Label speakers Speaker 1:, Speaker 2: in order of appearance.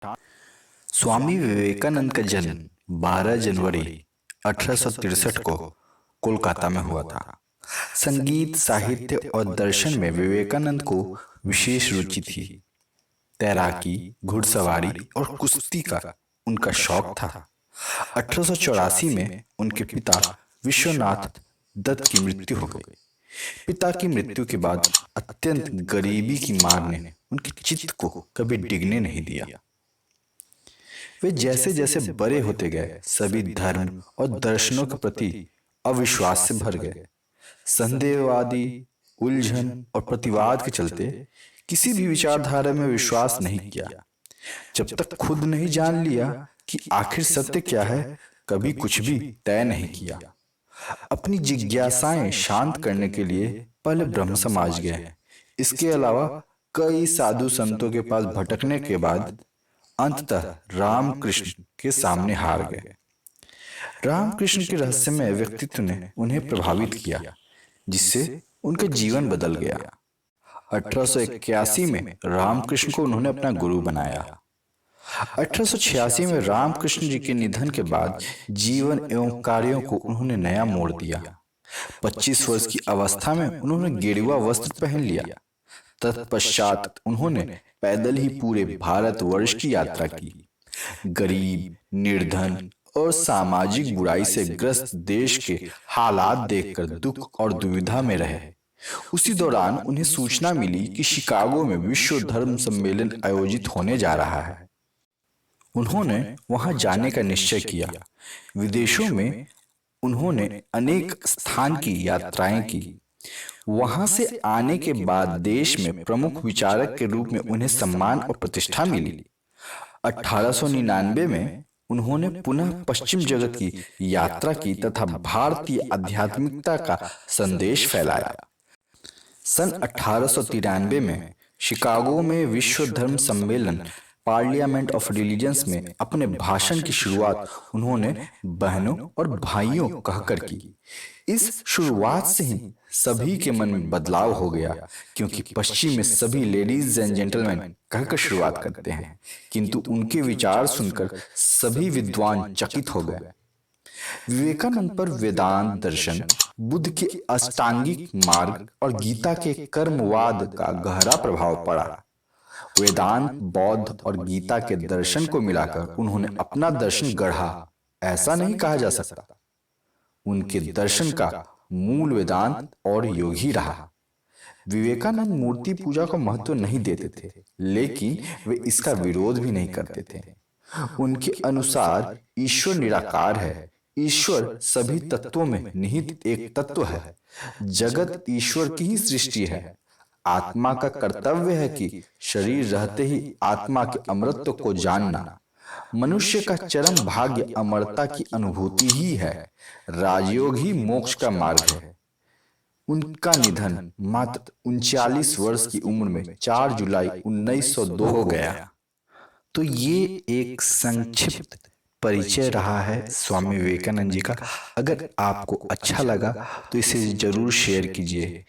Speaker 1: स्वामी विवेकानंद का जन्म 12 जनवरी 1863 को कोलकाता में हुआ था। संगीत, साहित्य और दर्शन में विवेकानंद को विशेष रुचि थी। तैराकी, घुड़सवारी और कुश्ती का उनका शौक था। 1884 में उनके पिता विश्वनाथ दत्त की मृत्यु हो गई। पिता की मृत्यु के बाद अत्यंत गरीबी की मार ने उनके चित्त को कभी डिगने नहीं दिया। वे जैसे जैसे बड़े होते गए, सभी धर्म और दर्शनों के प्रति अविश्वास से भर गए। संदेहवादी, उलझन और प्रतिवाद के चलते किसी भी विचारधारा में विश्वास नहीं किया। जब तक खुद नहीं जान लिया कि आखिर सत्य क्या है, कभी कुछ भी तय नहीं किया। अपनी जिज्ञासाएं शांत करने के लिए पहले ब्रह्म समाज गए। इसके अलावा कई साधु संतों के पास भटकने के बाद अंततः रामकृष्ण के सामने हार गए। रामकृष्ण के रहस्यमय व्यक्तित्व ने उन्हें प्रभावित किया, जिससे उनका जीवन बदल गया। 1881 में रामकृष्ण को उन्होंने अपना गुरु बनाया। 1886 में रामकृष्ण जी के निधन के बाद जीवन एवं कार्यों को उन्होंने नया मोड़ दिया। 25 वर्ष की अवस्था में उन्होंने गेरुआ वस्त्र पहन लिया। तत्पश्चात उन्होंने पैदल ही पूरे भारतवर्ष की यात्रा की। गरीब, निर्धन और सामाजिक बुराई से ग्रस्त देश के हालात देखकर दुख और दुविधा में रहे। उसी दौरान उन्हें सूचना मिली कि शिकागो में विश्व धर्म सम्मेलन आयोजित होने जा रहा है। उन्होंने वहां जाने का निश्चय किया। विदेशों में उन्होंने अनेक स्थान की यात्राएं की। वहां से आने के बाद देश में प्रमुख विचारक के रूप में उन्हें सम्मान और प्रतिष्ठा मिली। 1899 में उन्होंने पुनः पश्चिम जगत की यात्रा की तथा भारतीय आध्यात्मिकता का संदेश फैलाया। सन 1893 में शिकागो में विश्व धर्म सम्मेलन पार्लियामेंट ऑफ रिलीजन्स में अपने भाषण की शुरुआत उन्होंने बहनों और भाइयों कहकर की। इस शुरुआत से ही सभी के मन में बदलाव हो गया, क्योंकि पश्चिम में सभी लेडीज एंड जेंटलमैन कहकर शुरुआत करते हैं, किंतु उनके विचार सुनकर सभी विद्वान चकित हो गए। विवेकानंद पर वेदांत दर्शन, बुद्ध के अष्टांगिक मार्ग और गीता के कर्मवाद का गहरा प्रभाव पड़ा। वेदांत, बौद्ध और गीता के दर्शन को मिलाकर उन्होंने अपना दर्शन गढ़ा, ऐसा नहीं कहा जा सकता। उनके दर्शन का मूल वेदांत और योग ही रहा। विवेकानंद मूर्ति पूजा को महत्व नहीं देते थे, लेकिन वे इसका विरोध भी नहीं करते थे। उनके अनुसार ईश्वर निराकार है। ईश्वर सभी तत्वों में निहित एक तत्व है। जगत ईश्वर की ही सृष्टि है। आत्मा का कर्तव्य है कि शरीर रहते ही आत्मा के अमरत्व को जानना। मनुष्य का चरम भाग्य अमरता की अनुभूति ही है। राजयोग ही मोक्ष का मार्ग है। उनका निधन मात्र 39 वर्ष की उम्र में 4 जुलाई 1902 हो गया। तो ये एक संक्षिप्त परिचय रहा है स्वामी विवेकानंद जी का। अगर आपको अच्छा लगा तो इसे जरूर शेयर कीजिए।